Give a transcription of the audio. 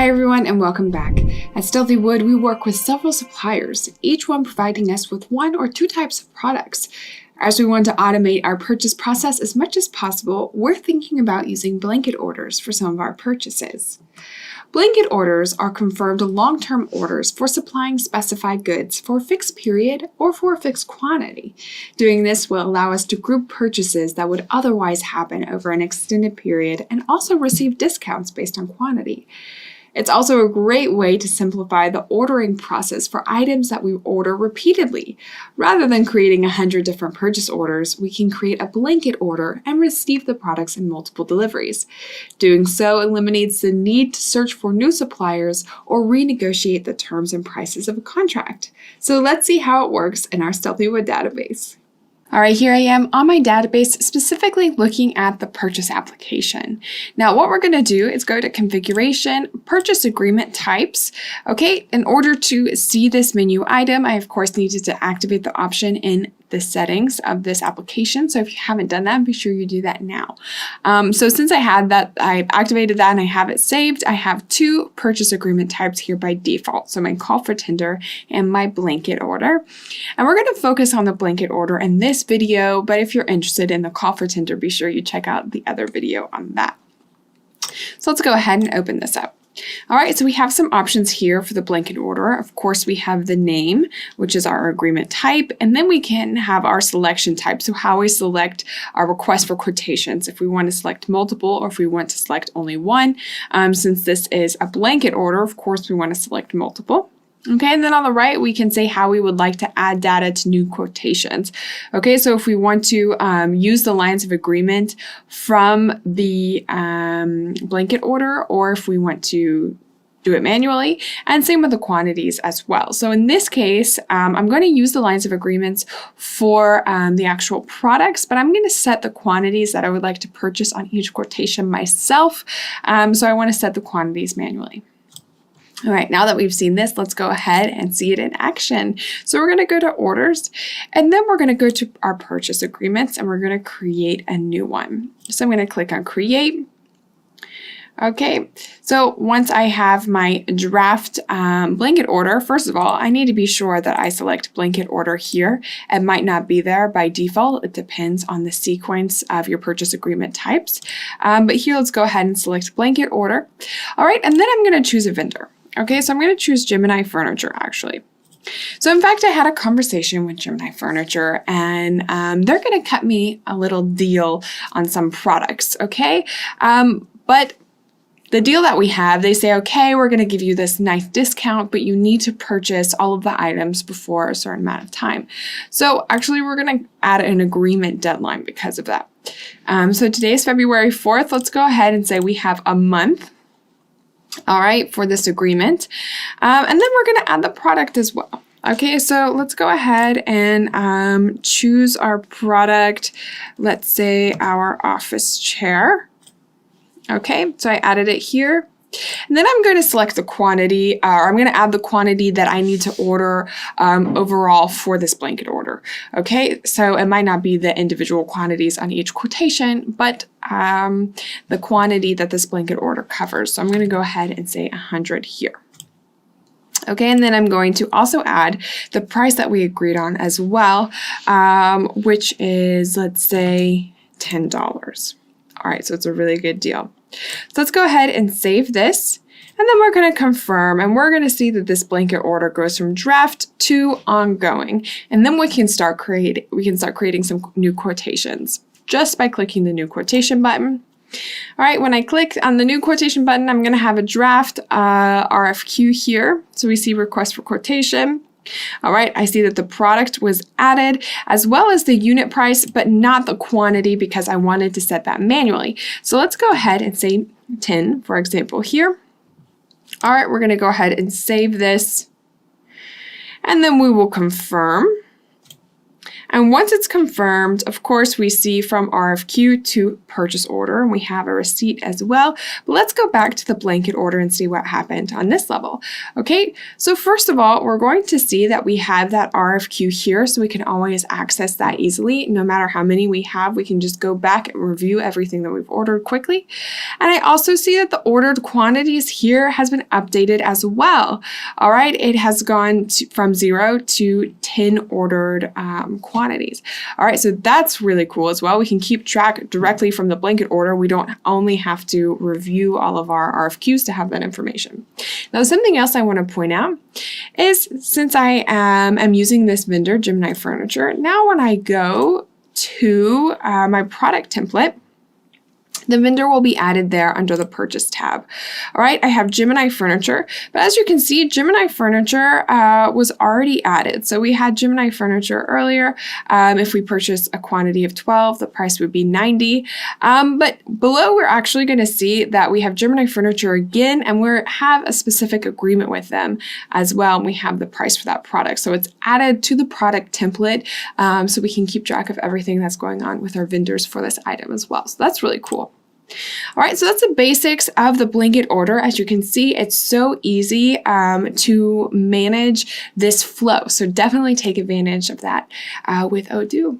Hi everyone and welcome back. At Stealthy Wood, we work with several suppliers, each one providing us with one or two types of products. As we want to automate our purchase process as much as possible, we're thinking about using blanket orders for some of our purchases. Blanket orders are confirmed long-term orders for supplying specified goods for a fixed period or for a fixed quantity. Doing this will allow us to group purchases that would otherwise happen over an extended period and also receive discounts based on quantity. It's also a great way to simplify the ordering process for items that we order repeatedly. Rather than creating 100 different purchase orders, we can create a blanket order and receive the products in multiple deliveries. Doing so eliminates the need to search for new suppliers or renegotiate the terms and prices of a contract. So let's see how it works in our Stealthy Wood database. All right, here I am on my database, specifically looking at the purchase application. Now, what we're going to do is go to Configuration, Purchase Agreement Types. Okay, in order to see this menu item, I of course needed to activate the option in the settings of this application. So if you haven't done that, be sure you do that now. So since I had that, I activated that and I have it saved. I have two purchase agreement types here by default. So my call for tender and my blanket order. And we're going to focus on the blanket order in this video, but if you're interested in the call for tender, be sure you check out the other video on that. So let's go ahead and open this up. All right, so we have some options here for the blanket order. Of course, we have the name, which is our agreement type, and then we can have our selection type. So how we select our request for quotations, if we want to select multiple or if we want to select only one. Since this is a blanket order, of course, we want to select multiple. Okay, and then on the right, we can say how we would like to add data to new quotations. Okay, so if we want to use the lines of agreement from the blanket order, or if we want to do it manually, and same with the quantities as well. So in this case, I'm going to use the lines of agreements for the actual products, but I'm going to set the quantities that I would like to purchase on each quotation myself. So I want to set the quantities manually. All right, now that we've seen this, let's go ahead and see it in action. So we're going to go to orders, and then we're going to go to our purchase agreements, and we're going to create a new one. So I'm going to click on create. Okay, so once I have my draft blanket order, first of all, I need to be sure that I select blanket order here. It might not be there by default. It depends on the sequence of your purchase agreement types. But here, let's go ahead and select blanket order. All right, and then I'm going to choose a vendor. Okay, so I'm going to choose Gemini Furniture, actually. So in fact, I had a conversation with Gemini Furniture, and they're going to cut me a little deal on some products, okay? But the deal that we have, they say, okay, we're going to give you this nice discount, but you need to purchase all of the items before a certain amount of time. So actually, we're going to add an agreement deadline because of that. So today is February 4th. Let's go ahead and say we have a month. All right, for this agreement. And then we're going to add the product as well. Okay, so let's go ahead and choose our product. Let's say our office chair. Okay, so I added it here. And then I'm going to select the quantity, or I'm going to add the quantity that I need to order overall for this blanket order. Okay, so it might not be the individual quantities on each quotation, but the quantity that this blanket order covers. So I'm going to go ahead and say 100 here. Okay, and then I'm going to also add the price that we agreed on as well, which is, let's say, $10. All right, so it's a really good deal. So let's go ahead and save this, and then we're going to confirm, and we're going to see that this blanket order goes from draft to ongoing, and then we can start creating some new quotations just by clicking the new quotation button. All right, when I click on the new quotation button, I'm going to have a draft RFQ here. So we see request for quotation. All right, I see that the product was added as well as the unit price, but not the quantity because I wanted to set that manually. So let's go ahead and say 10, for example, here. All right, we're going to go ahead and save this, and then we will confirm. And once it's confirmed, of course, we see from RFQ to purchase order, and we have a receipt as well. But let's go back to the blanket order and see what happened on this level. Okay, so first of all, we're going to see that we have that RFQ here, so we can always access that easily. No matter how many we have, we can just go back and review everything that we've ordered quickly. And I also see that the ordered quantities here has been updated as well. All right, it has gone from 0 to 10 ordered quantities. All right, so that's really cool as well. We can keep track directly from the blanket order. We don't only have to review all of our RFQs to have that information. Now, something else I want to point out is since I am using this vendor, Gemini Furniture, now when I go to my product template, the vendor will be added there under the purchase tab. All right, I have Gemini Furniture, but as you can see, Gemini Furniture was already added. So we had Gemini Furniture earlier. If we purchase a quantity of 12, the price would be $90. But below, we're actually going to see that we have Gemini Furniture again, and we have a specific agreement with them as well. And we have the price for that product. So it's added to the product template so we can keep track of everything that's going on with our vendors for this item as well. So that's really cool. All right, so that's the basics of the blanket order. As you can see, it's so easy to manage this flow. So definitely take advantage of that with Odoo.